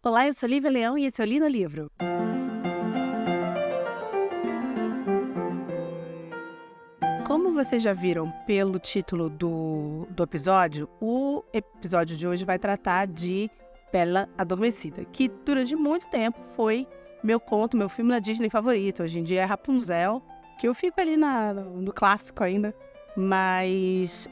Olá, eu sou Lívia Leão e esse é o Li no Livro. Como vocês já viram pelo título do episódio, o episódio de hoje vai tratar de Bela Adormecida, que durante muito tempo foi meu filme da Disney favorito. Hoje em dia é Rapunzel, que eu fico ali no clássico ainda, mas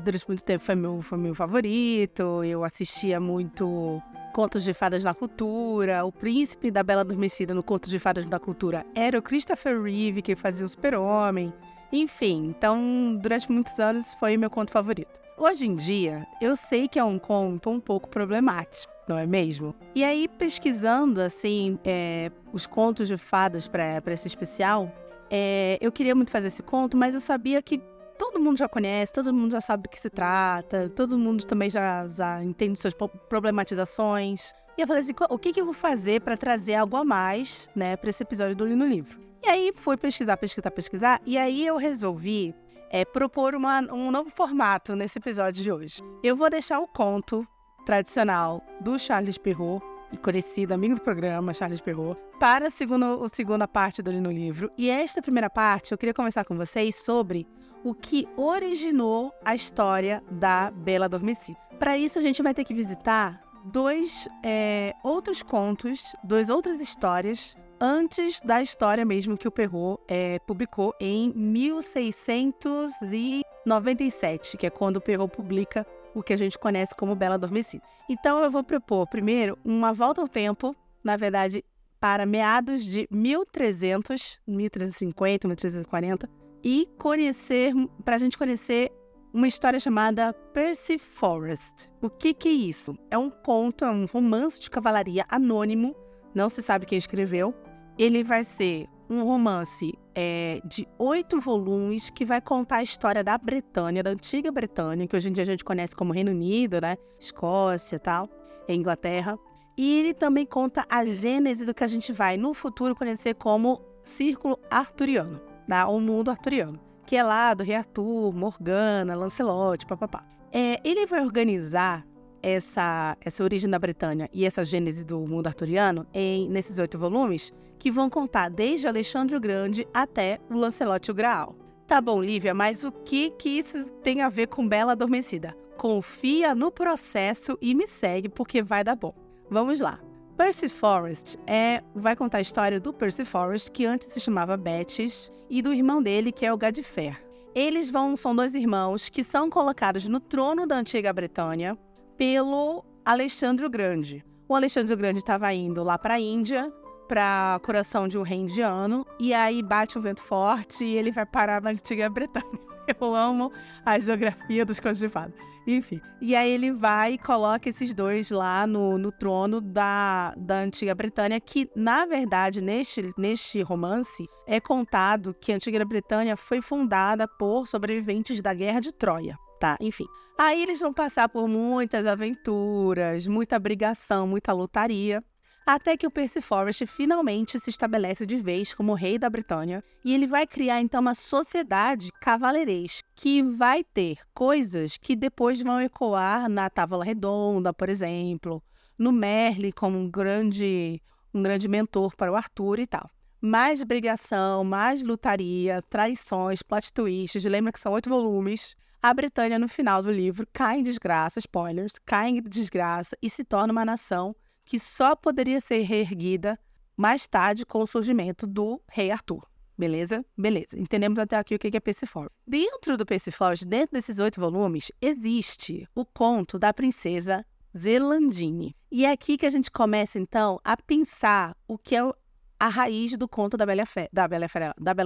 durante muito tempo foi meu favorito. Eu assistia muito Contos de Fadas na Cultura. O príncipe da Bela Adormecida no Contos de Fadas na Cultura era o Christopher Reeve, que fazia o Super-Homem. Enfim, então durante muitos anos foi o meu conto favorito. Hoje em dia, eu sei que é um conto um pouco problemático, não é mesmo? E aí, pesquisando assim os contos de fadas para esse especial, eu queria muito fazer esse conto, mas eu sabia que todo mundo já conhece, todo mundo já sabe do que se trata, todo mundo também já entende suas problematizações. E eu falei assim, o que eu vou fazer para trazer algo a mais, né, para esse episódio do Li no Livro? E aí fui pesquisar, e aí eu resolvi propor um novo formato nesse episódio de hoje. Eu vou deixar o conto tradicional do Charles Perrault, conhecido amigo do programa, Charles Perrault, para a segunda parte do Li no Livro. E esta primeira parte, eu queria conversar com vocês sobre o que originou a história da Bela Adormecida. Para isso, a gente vai ter que visitar dois outros contos, duas outras histórias, antes da história mesmo que o Perrault publicou em 1697, que é quando o Perrault publica o que a gente conhece como Bela Adormecida. Então eu vou propor primeiro uma volta ao tempo, na verdade, para meados de 1350, 1340, e para a gente conhecer uma história chamada Percy Forest. O que é isso? É um conto, é um romance de cavalaria anônimo, não se sabe quem escreveu. Ele vai ser um romance de 8 volumes que vai contar a história da Bretanha, da antiga Bretanha, que hoje em dia a gente conhece como Reino Unido, né? Escócia e tal, Inglaterra. E ele também conta a gênese do que a gente vai no futuro conhecer como Círculo Arturiano, tá? O mundo arturiano, que é lá do Rei Arthur, Morgana, Lancelot, papapá. Ele vai organizar essa origem da Bretanha e essa gênese do mundo arturiano nesses 8 volumes, que vão contar desde Alexandre o Grande até o Lancelot e o Graal. Tá bom, Lívia, mas o que isso tem a ver com Bela Adormecida? Confia no processo e me segue, porque vai dar bom. Vamos lá. Percy Forest vai contar a história do Percy Forest, que antes se chamava Bettis, e do irmão dele, que é o Gadfer. São 2 irmãos que são colocados no trono da antiga Bretanha pelo Alexandre o Grande. O Alexandre o Grande estava indo lá para a Índia, para coração de um rei indiano, e aí bate um vento forte e ele vai parar na antiga Bretanha. Eu amo a geografia dos contos de fada. Enfim, e aí ele vai e coloca esses 2 lá no trono da antiga Bretanha, que, na verdade, neste romance, é contado que a antiga Bretanha foi fundada por sobreviventes da Guerra de Troia. Tá, enfim. Aí eles vão passar por muitas aventuras, muita brigação, muita lutaria, até que o Percy Forest finalmente se estabelece de vez como rei da Bretanha, e ele vai criar então uma sociedade cavaleiresca que vai ter coisas que depois vão ecoar na Távola Redonda, por exemplo, no Merlin como um grande mentor para o Arthur e tal. Mais brigação, mais lutaria, traições, plot twists, lembra que são 8 volumes. A Bretanha, no final do livro, cai em desgraça, spoilers, cai em desgraça e se torna uma nação que só poderia ser reerguida mais tarde com o surgimento do rei Arthur. Beleza? Beleza. Entendemos até aqui o que é Percy Forest. Dentro do Percy Forest, dentro desses 8 volumes, existe o conto da princesa Zelandine. E é aqui que a gente começa, então, a pensar o que é a raiz do conto da Bela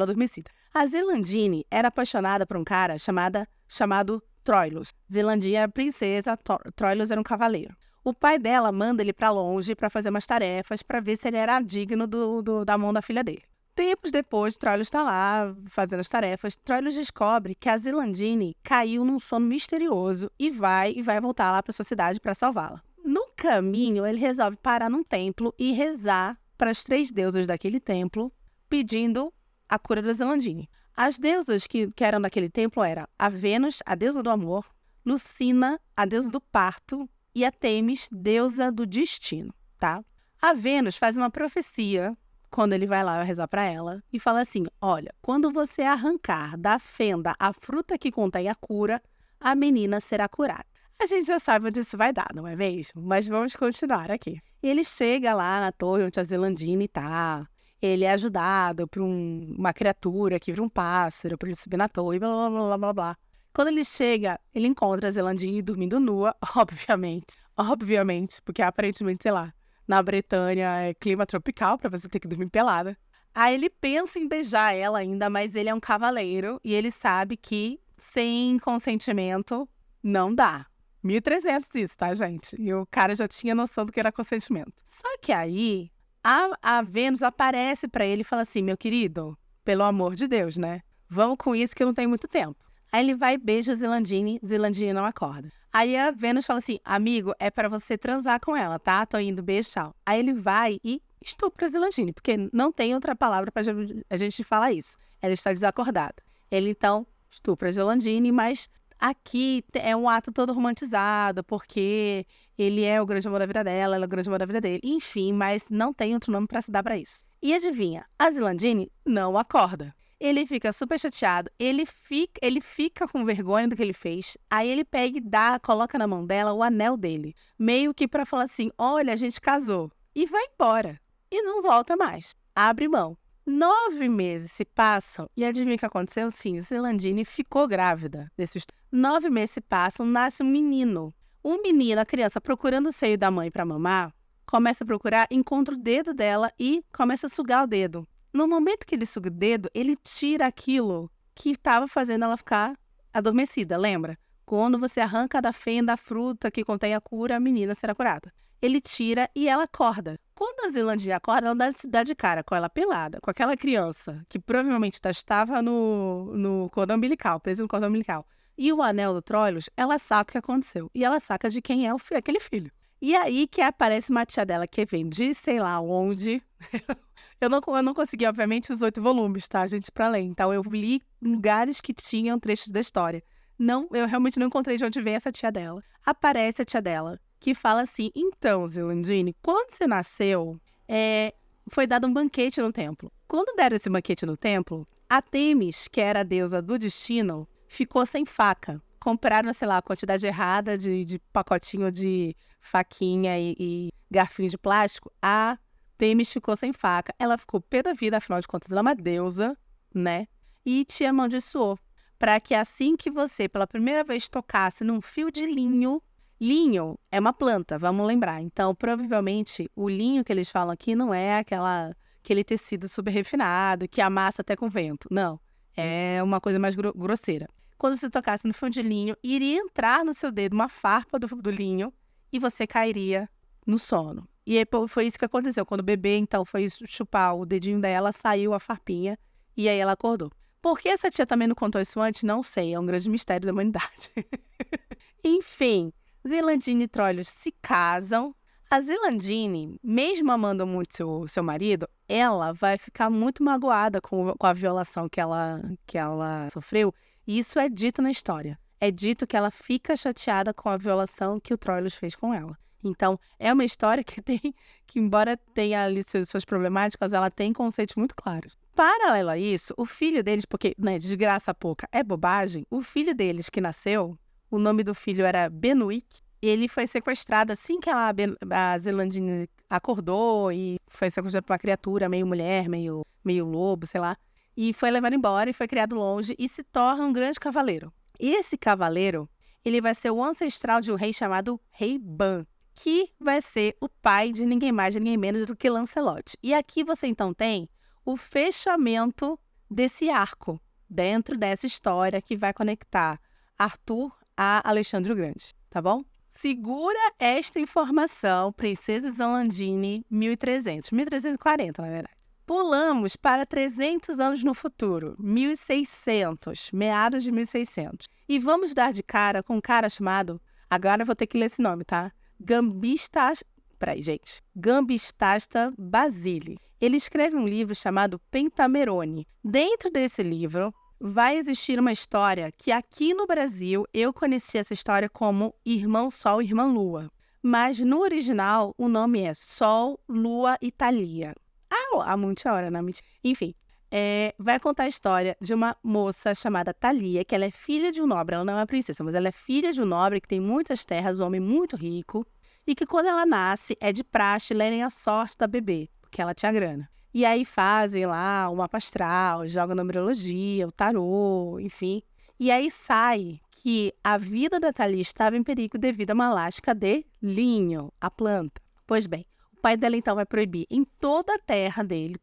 Adormecida. A Zelandine era apaixonada por um cara chamado Troilus. Zelandine era princesa, Troilus era um cavaleiro. O pai dela manda ele para longe para fazer umas tarefas para ver se ele era digno da mão da filha dele. Tempos depois, Troilus está lá fazendo as tarefas. Troilus descobre que a Zelandine caiu num sono misterioso e vai voltar lá para sua cidade para salvá-la. No caminho, ele resolve parar num templo e rezar para as 3 deusas daquele templo, pedindo a cura da Zelandine. As deusas que eram daquele templo eram a Vênus, a deusa do amor, Lucina, a deusa do parto, e a Têmis, deusa do destino. tá? A Vênus faz uma profecia quando ele vai lá rezar para ela e fala assim: olha, quando você arrancar da fenda a fruta que contém a cura, a menina será curada. A gente já sabe onde isso vai dar, não é mesmo? Mas vamos continuar aqui. Ele chega lá na torre onde a Zelandine tá. Ele é ajudado por uma criatura que vira um pássaro para ele subir na torre, blá, blá, blá, blá, blá. Quando ele chega, ele encontra a Zelandine dormindo nua, obviamente, porque aparentemente, sei lá, na Bretanha é clima tropical para você ter que dormir pelada. Aí ele pensa em beijar ela ainda, mas ele é um cavaleiro e ele sabe que sem consentimento não dá. 1300 isso, tá, gente? E o cara já tinha noção do que era consentimento. Só que aí a Vênus aparece pra ele e fala assim: meu querido, pelo amor de Deus, né? Vamos com isso que eu não tenho muito tempo. Aí ele vai e beija a Zelandine não acorda. Aí a Vênus fala assim: amigo, é pra você transar com ela, tá? Tô indo, beijo, tchau. Aí ele vai e estupra a Zelandine, porque não tem outra palavra pra a gente falar isso. Ela está desacordada. Ele então estupra a Zelandine, mas aqui é um ato todo romantizado, porque ele é o grande amor da vida dela, ela é o grande amor da vida dele. Enfim, mas não tem outro nome pra se dar pra isso. E adivinha, a Zelandine não acorda. Ele fica super chateado, ele fica com vergonha do que ele fez, aí ele pega e coloca na mão dela o anel dele, meio que pra falar assim: olha, a gente casou, e vai embora, e não volta mais, abre mão. 9 meses se passam, e adivinha o que aconteceu? Sim, Zelandine ficou grávida. 9 meses se passam, nasce um menino. Um menino, a criança, procurando o seio da mãe pra mamar, começa a procurar, encontra o dedo dela e começa a sugar o dedo. No momento que ele suga o dedo, ele tira aquilo que estava fazendo ela ficar adormecida, lembra? Quando você arranca da fenda a fruta que contém a cura, a menina será curada. Ele tira e ela acorda. Quando a Zelandine acorda, ela dá de cara com ela pelada, com aquela criança que provavelmente estava no cordão umbilical, presa no cordão umbilical. E o anel do Troilus, ela saca o que aconteceu. E ela saca de quem é aquele filho. E aí que aparece uma tia dela que vem de sei lá onde. Eu não consegui, obviamente, os 8 volumes, tá, gente, pra ler. Então, eu li lugares que tinham trechos da história. Eu realmente não encontrei de onde vem essa tia dela. Aparece a tia dela, que fala assim: então, Zelandine, quando você nasceu, foi dado um banquete no templo. Quando deram esse banquete no templo, a Temis, que era a deusa do destino, ficou sem faca. Compraram, sei lá, a quantidade errada de pacotinho de faquinha e garfinho de plástico. A Temis ficou sem faca. Ela ficou pé da vida, afinal de contas, ela é uma deusa, né? E te amaldiçoou. Para que assim que você, pela primeira vez, tocasse num fio de linho... Linho é uma planta, vamos lembrar. Então, provavelmente, o linho que eles falam aqui não é aquele tecido super refinado, que amassa até com vento. Não. É uma coisa mais grosseira. Quando você tocasse no fio de linho, iria entrar no seu dedo uma farpa do linho e você cairia no sono. E aí, foi isso que aconteceu. Quando o bebê, então, foi chupar o dedinho dela, saiu a farpinha e aí ela acordou. Por que essa tia também não contou isso antes? Não sei. É um grande mistério da humanidade. Enfim, Zelandine e Troilus se casam. A Zelandine, mesmo amando muito seu marido, ela vai ficar muito magoada com a violação que ela sofreu. E isso é dito na história. É dito que ela fica chateada com a violação que o Troilus fez com ela. Então, é uma história que embora tenha ali suas problemáticas, ela tem conceitos muito claros. Paralelo a isso, o filho deles, porque, né, desgraça pouca, é bobagem, o filho deles que nasceu, o nome do filho era Benuic, ele foi sequestrado assim que a Zelandine acordou e foi sequestrado por uma criatura meio mulher, meio lobo, sei lá, e foi levado embora e foi criado longe e se torna um grande cavaleiro. E esse cavaleiro, ele vai ser o ancestral de um rei chamado Rei Ban, que vai ser o pai de ninguém mais, de ninguém menos do que Lancelot. E aqui você então tem o fechamento desse arco, dentro dessa história que vai conectar Arthur a Alexandre o Grande, tá bom? Segura esta informação, Princesa Zelandine, 1340, na verdade. Pulamos para 300 anos no futuro, 1600, meados de 1600. E vamos dar de cara com um cara chamado, agora eu vou ter que ler esse nome, tá? Gambistasta Basile. Ele escreve um livro chamado Pentamerone. Dentro desse livro, vai existir uma história que aqui no Brasil eu conheci essa história como Irmão Sol e Irmã Lua. Mas no original, o nome é Sol, Lua e Thalia. Há muita hora, né? Enfim, vai contar a história de uma moça chamada Thalia, que ela é filha de um nobre. Ela não é uma princesa, mas ela é filha de um nobre que tem muitas terras, um homem muito rico. E que quando ela nasce, é de praxe lerem a sorte da bebê, porque ela tinha grana. E aí fazem lá o mapa astral, jogam numerologia, o tarô, enfim. E aí sai que a vida da Thalia estava em perigo devido a uma lasca de linho, a planta. Pois bem, o pai dela então vai proibir em toda a terra dele,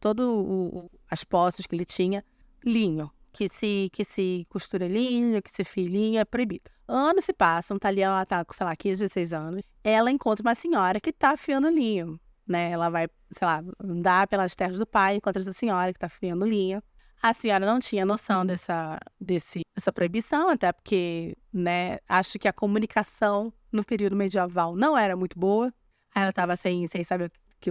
as posses que ele tinha, linho. Que se costura linho, que se fia linho, é proibido. Anos se passam, Thalia, ela tá com, sei lá, 15, 16 anos. Ela encontra uma senhora que tá afiando linho, né? Ela vai, sei lá, andar pelas terras do pai, encontra essa senhora que tá afiando linho. A senhora não tinha noção dessa proibição, até porque, né, acho que a comunicação no período medieval não era muito boa. Aí ela estava sem saber que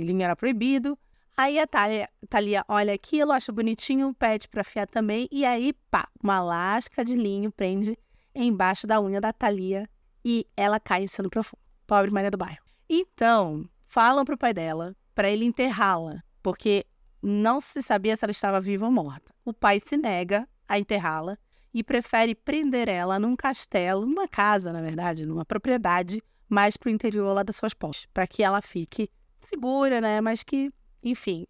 linho era proibido. Aí a Thalia olha aquilo, acha bonitinho, pede para afiar também. E aí, pá, uma lasca de linho prende embaixo da unha da Thalia e ela cai em sono profundo. Pobre Maria do Bairro. Então, falam pro pai dela para ele enterrá-la, porque não se sabia se ela estava viva ou morta. O pai se nega a enterrá-la e prefere prender ela num castelo, numa casa, na verdade, numa propriedade mais pro interior lá das suas posses, para que ela fique segura, né? Mas que, enfim,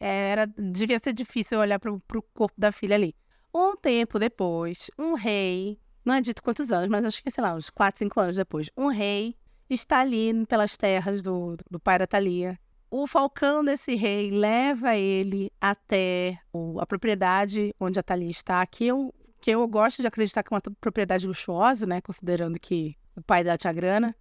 devia ser difícil olhar pro corpo da filha ali. Um tempo depois, um rei, não é dito quantos anos, mas acho que, sei lá, uns 4, 5 anos depois, um rei está ali pelas terras do pai da Thalia. O falcão desse rei leva ele até a propriedade onde a Thalia está, que eu gosto de acreditar que é uma propriedade luxuosa, né? Considerando que o pai dela tinha grana.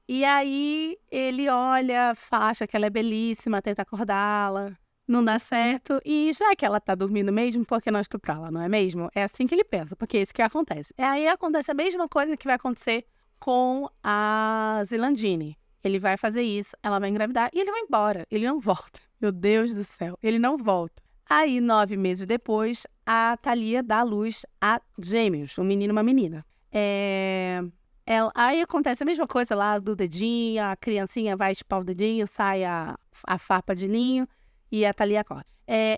E aí ele olha, acha que ela é belíssima, tenta acordá-la, não dá certo. E já que ela tá dormindo mesmo, por que não estuprá-la, não é mesmo? É assim que ele pensa, porque é isso que acontece. E aí acontece a mesma coisa que vai acontecer com a Zelandine. Ele vai fazer isso, ela vai engravidar e ele vai embora. Ele não volta. Meu Deus do céu, ele não volta. Aí, 9 meses depois, a Thalia dá à luz a gêmeos, um menino e uma menina. Aí acontece a mesma coisa lá do dedinho, a criancinha vai chupar o dedinho, sai a farpa de linho e a Thalia acorda.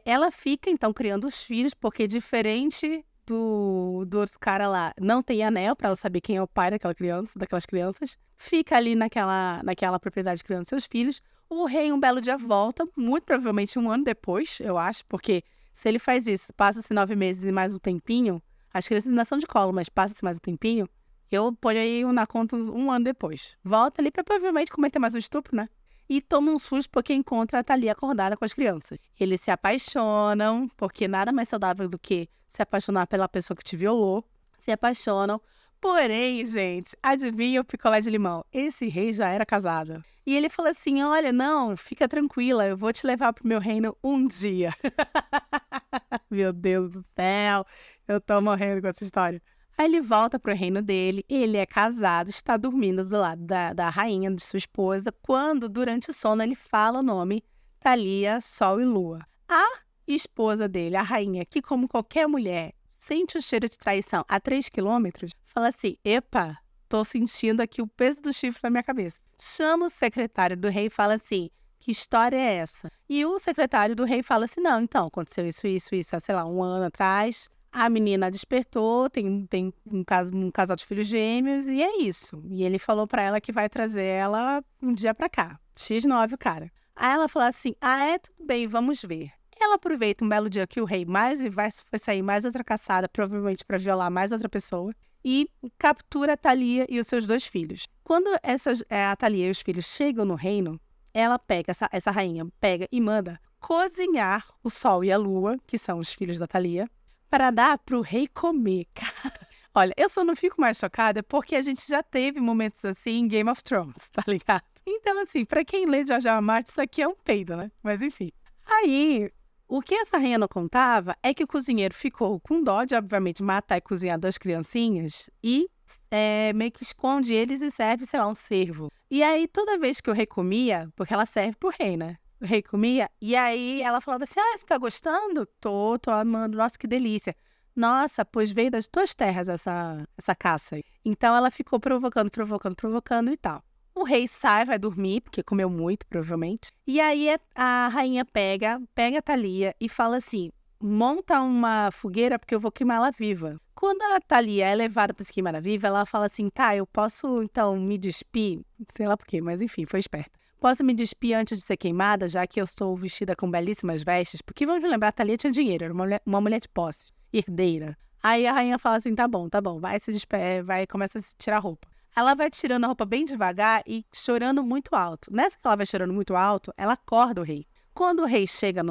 Ela fica, então, criando os filhos, porque diferente do outro cara lá, não tem anel para ela saber quem é o pai daquelas crianças. Fica ali naquela propriedade criando seus filhos. O rei, um belo dia, volta, muito provavelmente 1 ano depois, eu acho, porque se ele faz isso, passa-se 9 meses e mais um tempinho, as crianças ainda são de colo, mas passa-se mais um tempinho, eu ponho aí na conta 1 ano depois. Volta ali para provavelmente cometer mais um estupro, né? E toma um susto porque encontra a Thalia acordada com as crianças. Eles se apaixonam, porque nada mais saudável do que se apaixonar pela pessoa que te violou. Se apaixonam. Porém, gente, adivinha o picolé de limão? Esse rei já era casado. E ele falou assim, olha, não, fica tranquila, eu vou te levar pro meu reino um dia. Meu Deus do céu, eu tô morrendo com essa história. Aí ele volta pro reino dele, ele é casado, está dormindo do lado da rainha, de sua esposa, quando, durante o sono, ele fala o nome Thalia, Sol e Lua. A esposa dele, a rainha, que como qualquer mulher, sente o cheiro de traição a 3 quilômetros, fala assim, epa, tô sentindo aqui o peso do chifre na minha cabeça. Chama o secretário do rei e fala assim, que história é essa? E o secretário do rei fala assim, não, então, aconteceu isso, sei lá, 1 ano atrás. A menina despertou, tem um casal de filhos gêmeos e é isso. E ele falou pra ela que vai trazer ela um dia pra cá. X9 o cara. Aí ela falou assim, tudo bem, vamos ver. Ela aproveita um belo dia que o rei foi sair mais outra caçada, provavelmente pra violar mais outra pessoa, e captura a Thalia e os seus 2 filhos. Quando a Thalia e os filhos chegam no reino, ela pega, essa rainha pega e manda cozinhar o Sol e a Lua, que são os filhos da Thalia, para dar pro rei comer, cara. Olha, eu só não fico mais chocada porque a gente já teve momentos assim em Game of Thrones, tá ligado? Então, assim, pra quem lê George R. R. Martin, isso aqui é um peido, né? Mas, enfim. Aí, o que essa rainha não contava é que o cozinheiro ficou com dó de, obviamente, matar e cozinhar 2 criancinhas e meio que esconde eles e serve, sei lá, um cervo. E aí, toda vez que o rei comia, porque ela serve pro rei, né? O rei comia, e aí ela falava assim, você tá gostando? Tô amando, nossa, que delícia. Nossa, pois veio das tuas terras essa caça aí. Então ela ficou provocando e tal. O rei sai, vai dormir, porque comeu muito, provavelmente. E aí a rainha pega a Thalia e fala assim, monta uma fogueira porque eu vou queimá-la viva. Quando a Thalia é levada para se queimar viva, ela fala assim, tá, eu posso então me despir? Sei lá por quê, mas enfim, foi esperta. Posso me despir antes de ser queimada, já que eu estou vestida com belíssimas vestes? Porque vamos lembrar, a Thalia tinha dinheiro, era uma mulher de posse, herdeira. Aí a rainha fala assim, tá bom, vai se despedir, vai, começa a se tirar a roupa. Ela vai tirando a roupa bem devagar e chorando muito alto. Nessa que ela vai chorando muito alto, ela acorda o rei. Quando o rei chega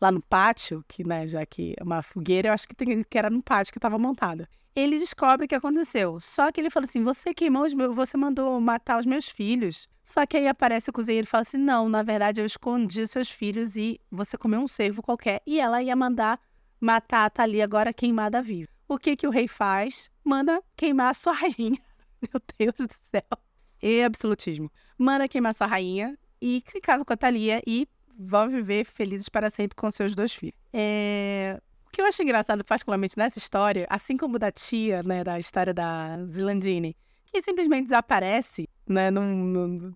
lá no pátio, que, né, já que é uma fogueira, eu acho que era no pátio que estava montada. Ele descobre o que aconteceu. Só que ele fala assim, você queimou você mandou matar os meus filhos. Só que aí aparece o cozinheiro e fala assim, não, na verdade eu escondi os seus filhos e você comeu um cervo qualquer. E ela ia mandar matar a Thalia agora queimada viva. O que o rei faz? Manda queimar a sua rainha. Meu Deus do céu. E absolutismo. Manda queimar sua rainha e se casa com a Thalia e vão viver felizes para sempre com seus 2 filhos. O que eu acho engraçado, particularmente nessa história, assim como da tia, né, da história da Zelandine, que simplesmente desaparece, né,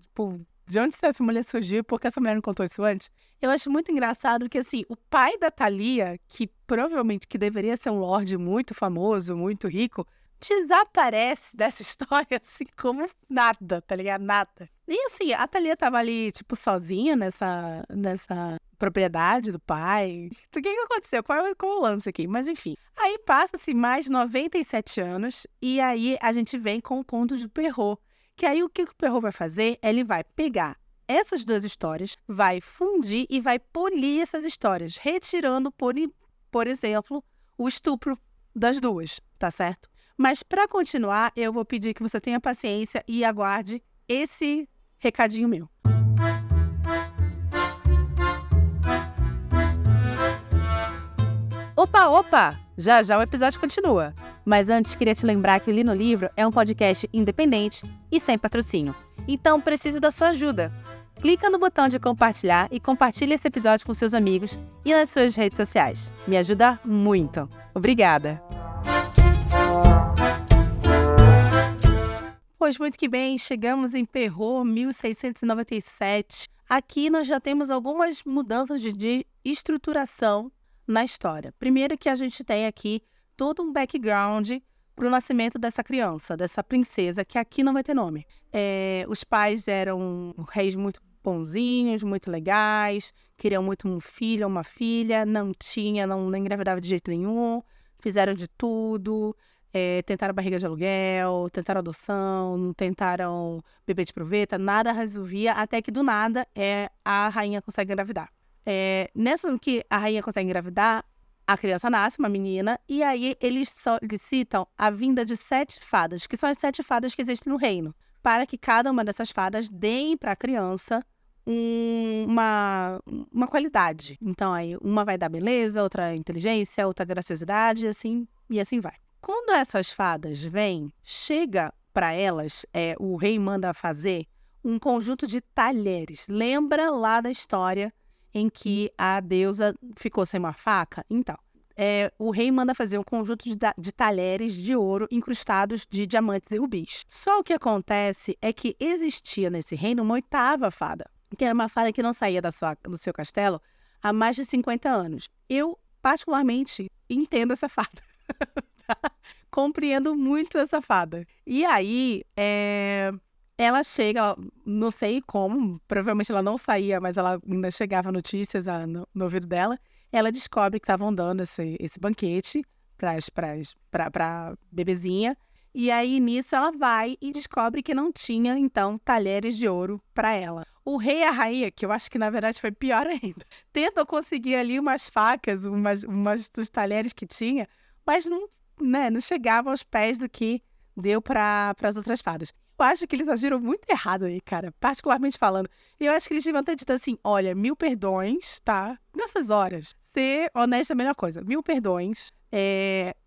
tipo, de onde essa mulher surgiu, porque essa mulher não contou isso antes. Eu acho muito engraçado que, assim, o pai da Thalia, que provavelmente que deveria ser um lorde muito famoso, muito rico, desaparece dessa história, assim, como nada, tá ligado? Nada. E, assim, a Thalia tava ali, tipo, sozinha nessa propriedade do pai. O que aconteceu? Qual é o lance aqui? Mas, enfim. Aí passa-se mais 97 anos e aí a gente vem com o conto de Perrault. Que aí o que o Perrault vai fazer? Ele vai pegar essas 2 histórias, vai fundir e vai polir essas histórias, retirando, por exemplo, o estupro das 2, tá certo? Mas para continuar, eu vou pedir que você tenha paciência e aguarde esse recadinho meu. Opa! Já o episódio continua. Mas antes, queria te lembrar que o Li no Livro é um podcast independente e sem patrocínio. Então, preciso da sua ajuda. Clica no botão de compartilhar e compartilhe esse episódio com seus amigos e nas suas redes sociais. Me ajuda muito. Obrigada! Pois muito que bem, chegamos em Perrault, 1697. Aqui nós já temos algumas mudanças de estruturação na história. Primeiro que a gente tem aqui todo um background para o nascimento dessa criança, dessa princesa, que aqui não vai ter nome. Os pais eram reis muito bonzinhos, muito legais, queriam muito um filho ou uma filha, não engravidava de jeito nenhum, fizeram de tudo. Tentaram barriga de aluguel, tentaram adoção, tentaram bebê de proveta, nada resolvia, até que do nada a rainha consegue engravidar. Nessa que a rainha consegue engravidar, a criança nasce, uma menina, e aí eles citam a vinda de 7 fadas, que são as 7 fadas que existem no reino, para que cada uma dessas fadas deem para a criança uma qualidade. Então, aí uma vai dar beleza, outra inteligência, outra graciosidade, e assim vai. Quando essas fadas vêm, chega para elas, o rei manda fazer um conjunto de talheres. Lembra lá da história em que a deusa ficou sem uma faca? Então, o rei manda fazer um conjunto de talheres de ouro incrustados de diamantes e rubis. Só o que acontece é que existia nesse reino uma 8ª fada, que era uma fada que não saía do seu castelo há mais de 50 anos. Eu, particularmente, entendo essa fada. Compreendo muito essa fada. E aí, ela chega, não sei como, provavelmente ela não saía, mas ela ainda chegava notícias no ouvido dela. Ela descobre que estavam dando esse banquete pra bebezinha. E aí, nisso, ela vai e descobre que não tinha, então, talheres de ouro para ela. O rei e a rainha, que eu acho que, na verdade, foi pior ainda, tentam conseguir ali umas facas, umas dos talheres que tinha, mas não chegava aos pés do que deu para as outras fadas. Eu acho que eles agiram muito errado aí, cara, particularmente falando. E eu acho que eles deviam ter dito assim, olha, 1000 perdões, tá? Nessas horas, ser honesto é a melhor coisa. 1000 perdões,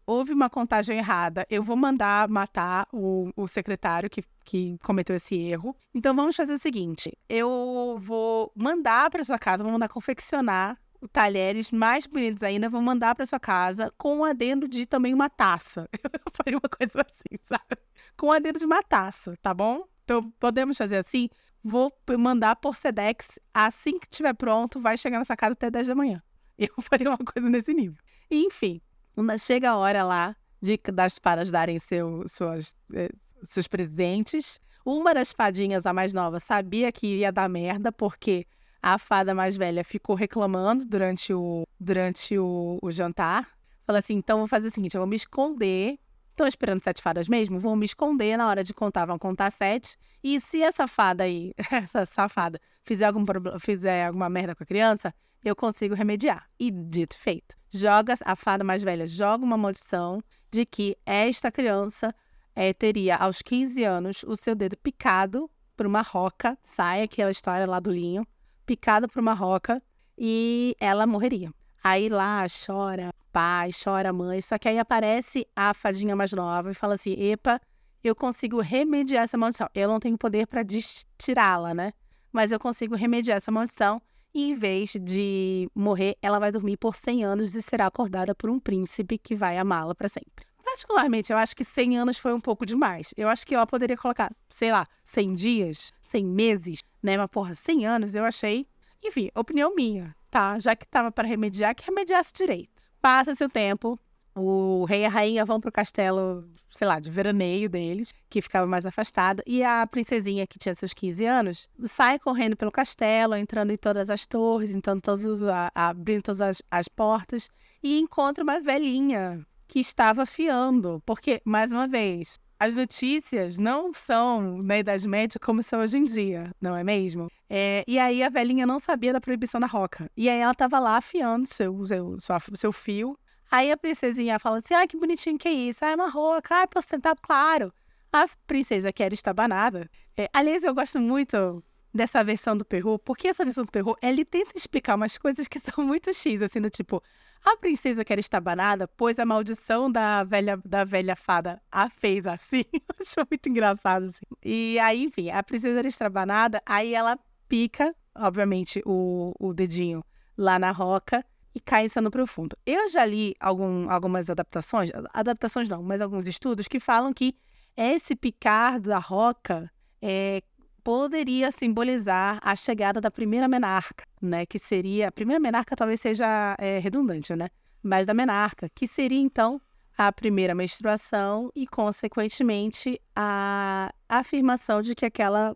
houve uma contagem errada, eu vou mandar matar o secretário que cometeu esse erro. Então vamos fazer o seguinte, eu vou mandar para sua casa, vou mandar confeccionar talheres mais bonitos ainda, vou mandar para sua casa com um adendo de também uma taça. Eu faria uma coisa assim, sabe? Com um adendo de uma taça, tá bom? Então, podemos fazer assim? Vou mandar por Sedex. Assim que estiver pronto, vai chegar na sua casa até 10 da manhã. Eu faria uma coisa nesse nível. E, enfim, quando chega a hora lá das fadas darem seus presentes, uma das fadinhas, a mais nova, sabia que ia dar merda, porque a fada mais velha ficou reclamando durante o jantar. Falou assim, então vou fazer o seguinte, eu vou me esconder. Estão esperando 7 fadas mesmo? Vou me esconder na hora de contar, vão contar 7. E se essa fada aí, essa safada, fizer alguma merda com a criança, eu consigo remediar. E dito e feito. A fada mais velha joga uma maldição de que esta criança teria, aos 15 anos, o seu dedo picado por uma roca. Sai aquela história lá do linho. Picado por uma roca e ela morreria. Aí lá chora pai, chora mãe, só que aí aparece a fadinha mais nova e fala assim, epa, eu consigo remediar essa maldição. Eu não tenho poder para tirá-la, né? Mas eu consigo remediar essa maldição e em vez de morrer, ela vai dormir por 100 anos e será acordada por um príncipe que vai amá-la para sempre. Particularmente, eu acho que 100 anos foi um pouco demais. Eu acho que ela poderia colocar, sei lá, 100 dias, 100 meses, né? Mas, porra, 100 anos eu achei... Enfim, opinião minha, tá? Já que tava para remediar, que remediasse direito. Passa-se o tempo, o rei e a rainha vão pro castelo, sei lá, de veraneio deles, que ficava mais afastada, e a princesinha, que tinha seus 15 anos, sai correndo pelo castelo, entrando em todas as torres, abrindo todas as portas, e encontra uma velhinha que estava fiando, porque, mais uma vez, as notícias não são na Idade Média como são hoje em dia, não é mesmo? E aí a velhinha não sabia da proibição da roca. E aí ela estava lá afiando seu fio. Aí a princesinha fala assim, que bonitinho que é isso? É uma roca, posso tentar? Claro. A princesa que era estabanada. Aliás, eu gosto muito dessa versão do Perrault, porque essa versão do Perrault, ele tenta explicar umas coisas que são muito X, assim, do tipo... A princesa que era estabanada, pois a maldição da velha fada a fez assim. Eu acho muito engraçado, assim. E aí, enfim, a princesa era estabanada, aí ela pica, obviamente, o dedinho lá na roca e cai em sono profundo. Eu já li algumas adaptações não, mas alguns estudos que falam que esse picar da roca poderia simbolizar a chegada da primeira menarca, né? Que seria... A primeira menarca talvez seja redundante, né? Mas da menarca, que seria, então, a primeira menstruação e, consequentemente, a afirmação de que aquela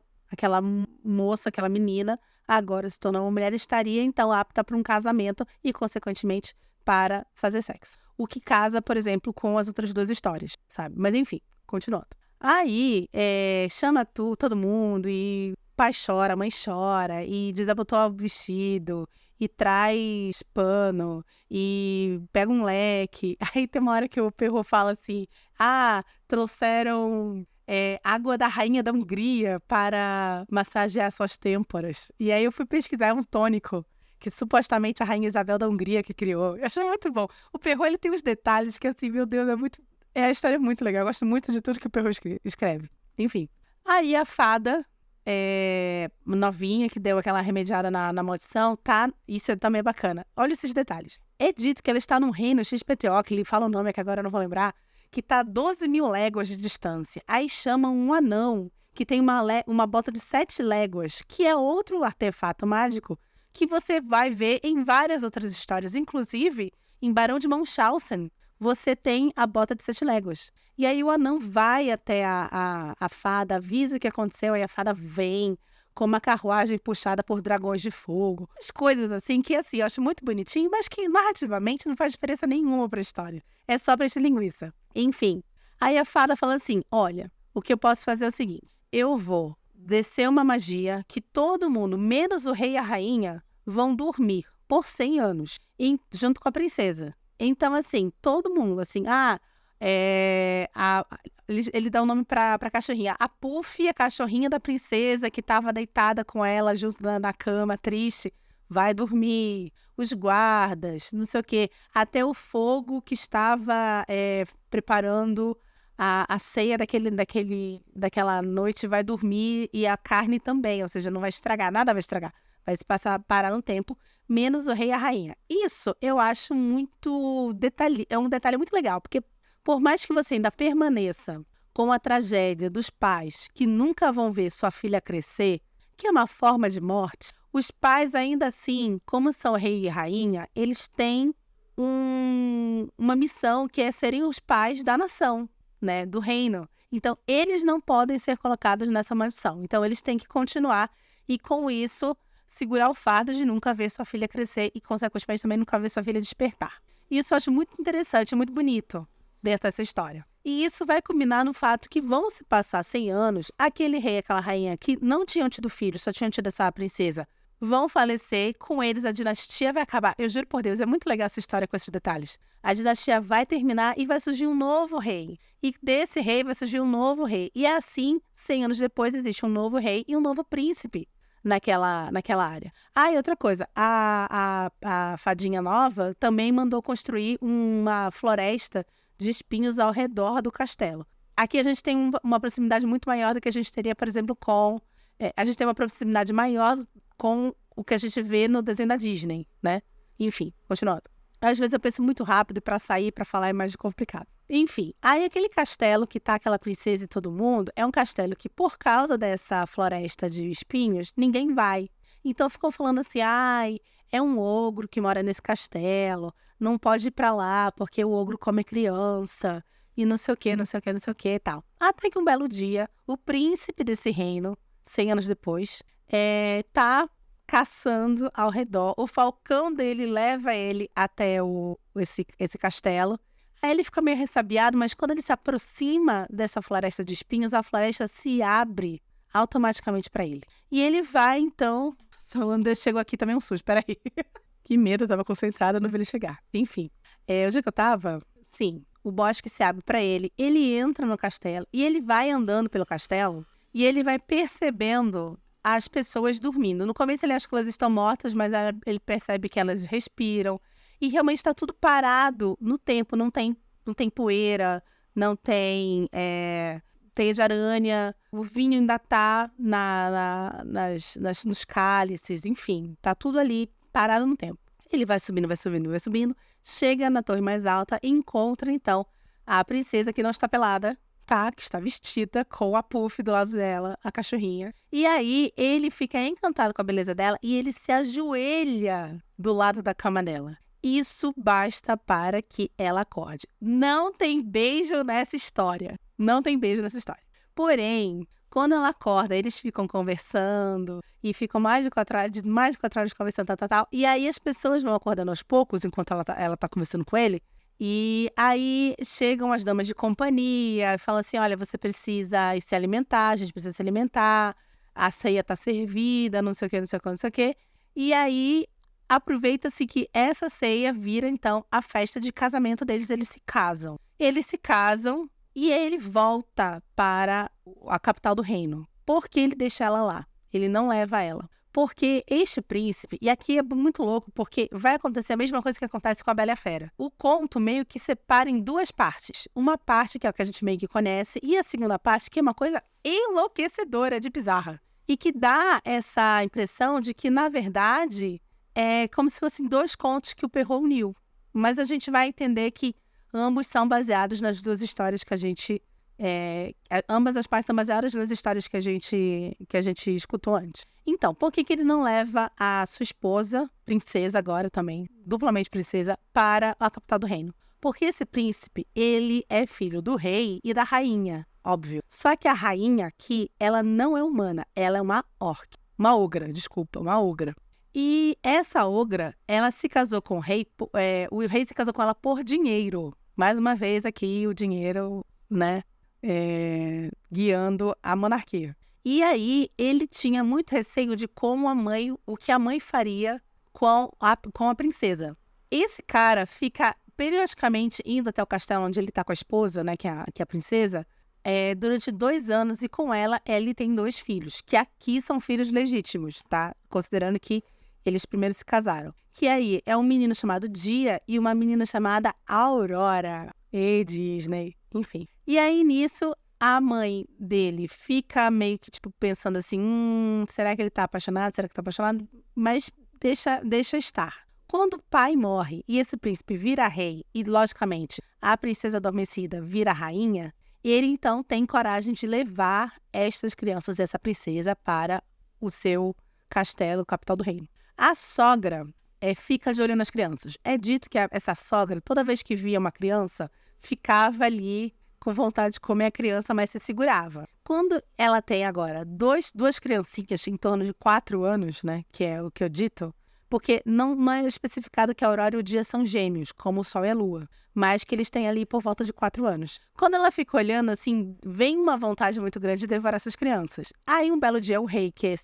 moça, aquela menina, agora se tornou uma mulher, estaria, então, apta para um casamento e, consequentemente, para fazer sexo. O que casa, por exemplo, com as outras duas histórias, sabe? Mas, enfim, continuando. Aí, chama todo mundo e pai chora, mãe chora e desabotoa o vestido e traz pano e pega um leque. Aí tem uma hora que o Perrault fala assim, trouxeram água da rainha da Hungria para massagear suas têmporas. E aí eu fui pesquisar um tônico que supostamente a rainha Isabel da Hungria que criou. Eu achei muito bom. O Perrault, ele tem uns detalhes que assim, meu Deus, a história é muito legal, eu gosto muito de tudo que o Perrault escreve. Enfim. Aí a fada, novinha, que deu aquela remediada na maldição, tá? Isso também é bacana. Olha esses detalhes. É dito que ela está num reino XPTO, que ele fala o nome que agora eu não vou lembrar, que tá a 12 mil léguas de distância. Aí chamam um anão, que tem uma bota de 7 léguas, que é outro artefato mágico que você vai ver em várias outras histórias, inclusive em Barão de Munchausen. Você tem a bota de 7 léguas. E aí o anão vai até a fada, avisa o que aconteceu, aí a fada vem com uma carruagem puxada por dragões de fogo. As coisas assim, que assim, eu acho muito bonitinho, mas que narrativamente não faz diferença nenhuma para a história. É só para encher linguiça. Enfim, aí a fada fala assim, olha, o que eu posso fazer é o seguinte, eu vou descer uma magia que todo mundo, menos o rei e a rainha, vão dormir por 100 anos, junto com a princesa. Então, assim, todo mundo, assim, ele dá o nome pra cachorrinha. A Puff, a cachorrinha da princesa que estava deitada com ela junto na cama, triste, vai dormir. Os guardas, não sei o quê. Até o fogo que estava preparando a ceia daquela noite vai dormir e a carne também, ou seja, não vai estragar, nada vai estragar. Vai se parar no tempo, menos o rei e a rainha. Isso eu acho é um detalhe muito legal, porque por mais que você ainda permaneça com a tragédia dos pais que nunca vão ver sua filha crescer, que é uma forma de morte, os pais ainda assim, como são rei e rainha, eles têm uma missão que é serem os pais da nação, né, do reino. Então, eles não podem ser colocados nessa maldição. Então, eles têm que continuar e, com isso, segurar o fardo de nunca ver sua filha crescer e, consequentemente, também nunca ver sua filha despertar. E isso eu acho muito interessante, muito bonito dentro dessa história. E isso vai culminar no fato que vão se passar 100 anos, aquele rei e aquela rainha que não tinham tido filhos, só tinham tido essa princesa, vão falecer, com eles a dinastia vai acabar. Eu juro por Deus, é muito legal essa história com esses detalhes. A dinastia vai terminar e vai surgir um novo rei. E desse rei vai surgir um novo rei. E assim, 100 anos depois, existe um novo rei e um novo príncipe naquela área. Ah, e outra coisa, a fadinha nova também mandou construir uma floresta de espinhos ao redor do castelo. Aqui a gente tem uma proximidade muito maior do que a gente teria, por exemplo, a gente tem uma proximidade maior com o que a gente vê no desenho da Disney, né? Enfim, continuando. Às vezes eu penso muito rápido e para sair, para falar é mais complicado. Enfim, aí aquele castelo que tá aquela princesa e todo mundo, é um castelo que por causa dessa floresta de espinhos, ninguém vai. Então ficam falando assim, ai, é um ogro que mora nesse castelo, não pode ir para lá porque o ogro come criança e não sei o que, não sei o que, não sei o que e tal. Até que um belo dia, o príncipe desse reino, 100 anos depois, tá caçando ao redor. O falcão dele leva ele até esse castelo. Aí ele fica meio ressabiado, mas quando ele se aproxima dessa floresta de espinhos, a floresta se abre automaticamente para ele. E ele vai, então... Solanda chegou aqui também um susto, peraí. Que medo, eu tava concentrada, não vi ele chegar. Enfim, onde é que eu tava? Sim, o bosque se abre para ele, ele entra no castelo e ele vai andando pelo castelo e ele vai percebendo as pessoas dormindo. No começo ele acha que elas estão mortas, mas ele percebe que elas respiram. E realmente está tudo parado no tempo. Não tem poeira, não tem teia de aranha. O vinho ainda está nos cálices. Enfim, está tudo ali parado no tempo. Ele vai subindo, vai subindo, vai subindo. Chega na torre mais alta e encontra, então, a princesa que não está pelada, tá? Que está vestida com a Puff do lado dela, a cachorrinha. E aí, ele fica encantado com a beleza dela e ele se ajoelha do lado da cama dela. Isso basta para que ela acorde. Não tem beijo nessa história. Não tem beijo nessa história. Porém, quando ela acorda, eles ficam conversando e ficam mais de 4 horas conversando, tal. E aí as pessoas vão acordando aos poucos enquanto ela tá conversando com ele. E aí chegam as damas de companhia e falam assim, olha, você precisa se alimentar, a gente precisa se alimentar, a ceia tá servida, não sei o que, não sei o que, não sei o que. E aí aproveita-se que essa ceia vira, então, a festa de casamento deles, eles se casam. Eles se casam e ele volta para a capital do reino. Por que ele deixa ela lá? Ele não leva ela. Porque este príncipe, e aqui é muito louco, porque vai acontecer a mesma coisa que acontece com a Bela e a Fera. O conto meio que separa em 2 partes. Uma parte, que é o que a gente meio que conhece, e a segunda parte, que é uma coisa enlouquecedora, de bizarra. E que dá essa impressão de que, na verdade, é como se fossem 2 contos que o Perrault uniu. Mas a gente vai entender que ambos são baseados nas 2 histórias que a gente... ambas as partes são baseadas nas histórias que a gente escutou antes. Então, por que ele não leva a sua esposa, princesa agora também, duplamente princesa, para a capital do reino? Porque esse príncipe, ele é filho do rei e da rainha, óbvio. Só que a rainha aqui, ela não é humana, ela é uma orc. Uma ogra. E essa ogra, ela se casou com o rei se casou com ela por dinheiro. Mais uma vez aqui o dinheiro, né? Guiando a monarquia. E aí, ele tinha muito receio de o que a mãe faria com a princesa. Esse cara fica periodicamente indo até o castelo onde ele está com a esposa, né, que é a princesa, durante 2 anos, e com ela, ele tem 2 filhos, que aqui são filhos legítimos, tá? Considerando que eles primeiro se casaram. Que aí é um menino chamado Dia e uma menina chamada Aurora. Disney. Enfim. E aí, nisso, a mãe dele fica meio que, tipo, pensando assim, será que ele tá apaixonado? Será que tá apaixonado? Mas deixa estar. Quando o pai morre e esse príncipe vira rei e, logicamente, a princesa adormecida vira rainha, ele, então, tem coragem de levar estas crianças, essa princesa, para o seu castelo, capital do reino. A sogra fica de olho nas crianças. É dito que essa sogra, toda vez que via uma criança, ficava ali com vontade de comer a criança, mas se segurava. Quando ela tem agora duas criancinhas em torno de 4 anos, né, que é o que eu dito, porque não é especificado que a Aurora e o Dia são gêmeos, como o Sol e a Lua, mas que eles têm ali por volta de 4 anos. Quando ela fica olhando, assim, vem uma vontade muito grande de devorar essas crianças. Aí, um belo dia, o rei, que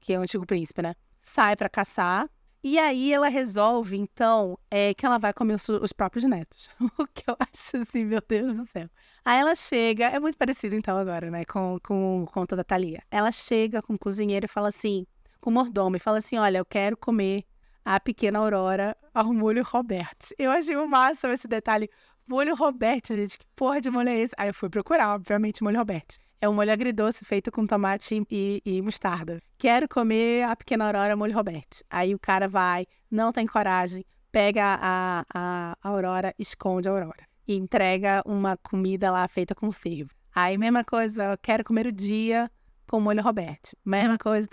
é o antigo príncipe, né, sai para caçar, e aí ela resolve, então, que ela vai comer os próprios netos. O que eu acho assim, meu Deus do céu. Aí ela chega, é muito parecido então agora, né, com o conto da Thalia. Ela chega com o cozinheiro e fala assim, com o mordomo, e fala assim, olha, eu quero comer a pequena Aurora ao molho Robert. Eu achei o máximo esse detalhe. Molho Robert, gente, que porra de molho é esse? Aí eu fui procurar, obviamente, molho Robert. É um molho agridoce feito com tomate e mostarda. Quero comer a pequena Aurora molho Robert. Aí o cara vai, não tem coragem, pega a Aurora, esconde a Aurora. E entrega uma comida lá feita com cervo. Aí, mesma coisa, quero comer o dia com molho Robert. Mesma coisa,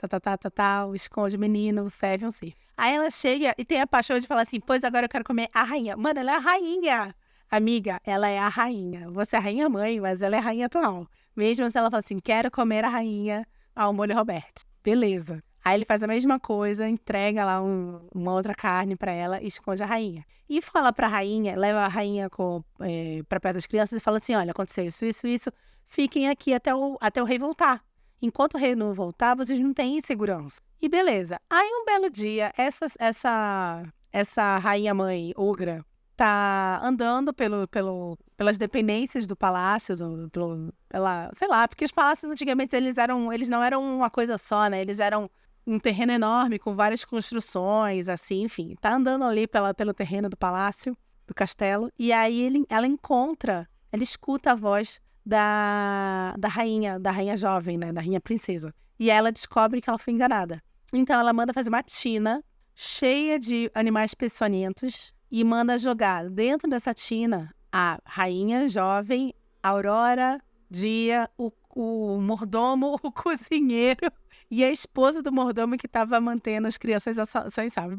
esconde o menino, serve um cervo. Aí ela chega e tem a paixão de falar assim, pois agora eu quero comer a rainha. Mano, ela é a rainha. Amiga, ela é a rainha. Você é a rainha mãe, mas ela é a rainha atual. Mesmo se ela fala assim, quero comer a rainha ao molho Robert. Beleza. Aí ele faz a mesma coisa, entrega lá uma outra carne pra ela e esconde a rainha. E fala pra rainha, leva a rainha pra perto das crianças e fala assim, olha, aconteceu isso. Fiquem aqui até o rei voltar. Enquanto o rei não voltar, vocês não têm segurança. E beleza. Aí um belo dia, essa rainha-mãe ogra tá andando pelas dependências do palácio, sei lá, porque os palácios antigamente eles não eram uma coisa só, né? Eles eram um terreno enorme com várias construções, assim, enfim. Tá andando ali pelo terreno do palácio, do castelo, e aí ela escuta a voz da rainha jovem, né? Da rainha princesa. E ela descobre que ela foi enganada. Então ela manda fazer uma tina cheia de animais peçonhentos e manda jogar dentro dessa tina a rainha jovem, Aurora, Dia, o mordomo, o cozinheiro e a esposa do mordomo que estava mantendo as crianças ações, sabe?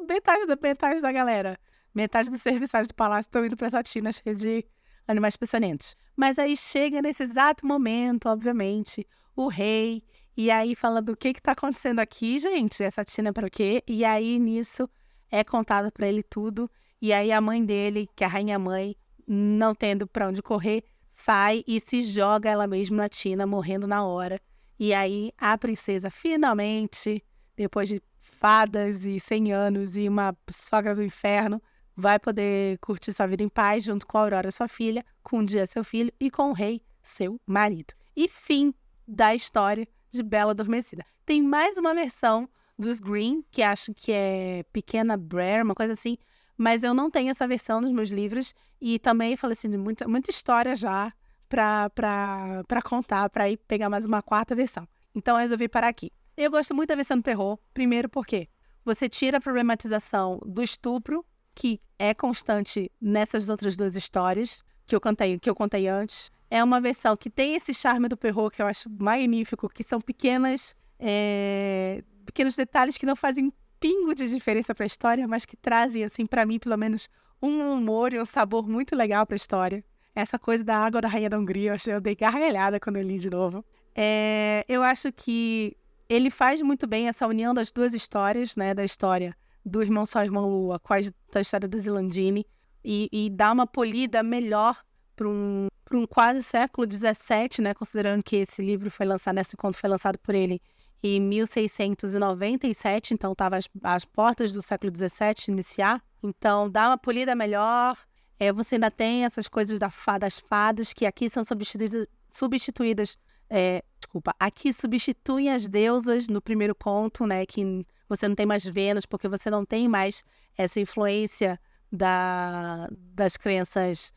Metade da galera, metade dos serviçais do palácio estão indo para essa tina cheia de animais peçonhentos. Mas aí chega nesse exato momento, obviamente, o rei, e aí fala do que está acontecendo aqui, gente? Essa tina é para o quê? E aí, nisso, é contado para ele tudo. E aí a mãe dele, que é a rainha-mãe, não tendo para onde correr, sai e se joga ela mesma na tina, morrendo na hora. E aí a princesa, finalmente, depois de fadas e 100 anos e uma sogra do inferno, vai poder curtir sua vida em paz junto com a Aurora, sua filha, com o Dia, seu filho, e com o rei, seu marido. E fim da história de Bela Adormecida. Tem mais uma versão dos Grimm, que acho que é Pequena Brer, uma coisa assim, mas eu não tenho essa versão nos meus livros, e também falei assim, muita história já para contar, para ir pegar mais uma 4ª versão. Então eu resolvi parar aqui. Eu gosto muito da versão do Perrault, primeiro porque você tira a problematização do estupro, que é constante nessas outras 2 histórias que eu contei antes. É uma versão que tem esse charme do Perrault que eu acho magnífico, que são pequenos detalhes que não fazem pingo de diferença para a história, mas que trazem, assim, para mim, pelo menos, um humor e um sabor muito legal para a história. Essa coisa da água da Rainha da Hungria, eu dei gargalhada quando eu li de novo. Eu acho que ele faz muito bem essa união das 2 histórias, né, da história do Irmão Sol e Irmão Lua com a história do Zilandini e dá uma polida melhor para um quase século XVII, né, considerando que esse conto foi lançado por ele em 1697, então estava às portas do século XVII iniciar. Então dá uma polida melhor. Você ainda tem essas coisas das fadas que aqui são substituídas. Aqui substituem as deusas no primeiro conto, né? Que você não tem mais Vênus, porque você não tem mais essa influência das crenças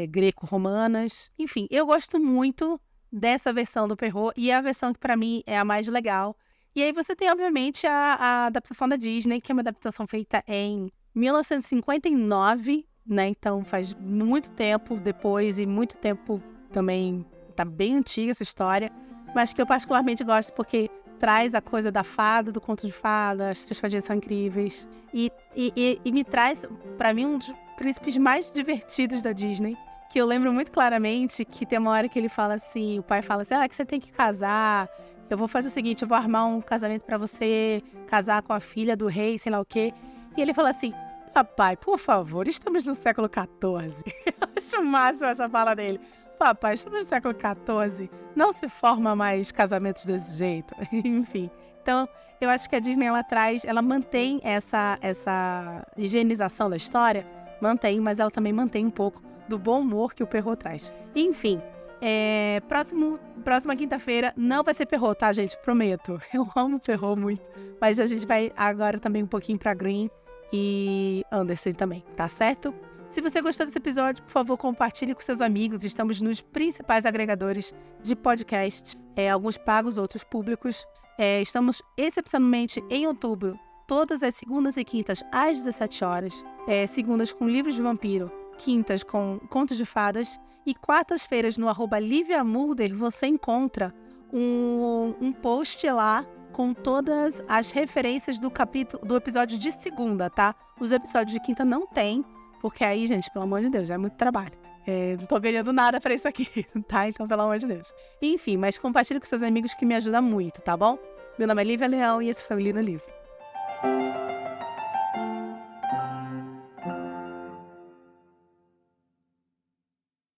greco-romanas. Enfim, eu gosto muito dessa versão do Perrault e é a versão que para mim é a mais legal. E aí você tem, obviamente, a adaptação da Disney, que é uma adaptação feita em 1959, né? Então faz muito tempo depois e muito tempo também, tá bem antiga essa história, mas que eu particularmente gosto porque traz a coisa da fada, do conto de fada, as três fadinhas são incríveis, e me traz, pra mim, um dos príncipes mais divertidos da Disney, que eu lembro muito claramente que tem uma hora que ele fala assim, o pai fala assim, que você tem que casar, eu vou fazer o seguinte, eu vou armar um casamento pra você casar com a filha do rei, sei lá o quê, e ele fala assim, papai, por favor, estamos no século XIV. Eu acho máximo essa fala dele. Papai, estamos no século XIV, não se forma mais casamentos desse jeito. Enfim, então eu acho que a Disney, ela mantém essa higienização da história, mas ela também mantém um pouco do bom humor que o Perrault traz. Enfim, próxima quinta-feira não vai ser Perrault, tá, gente? Prometo. Eu amo Perrault muito, mas a gente vai agora também um pouquinho pra Green e Anderson também, tá certo? Se você gostou desse episódio, por favor, compartilhe com seus amigos. Estamos nos principais agregadores de podcast, alguns pagos, outros públicos. Estamos excepcionalmente em outubro, todas as segundas e quintas às 17 horas. Segundas com livros de vampiro, quintas com contos de fadas e quartas-feiras no @LiviaMulder você encontra um post lá com todas as referências do episódio de segunda, tá? Os episódios de quinta não tem, porque aí, gente, pelo amor de Deus, já é muito trabalho. Não tô ganhando nada pra isso aqui, tá? Então, pelo amor de Deus. Enfim, mas compartilhe com seus amigos que me ajuda muito, tá bom? Meu nome é Lívia Leão e esse foi o Li no Livro.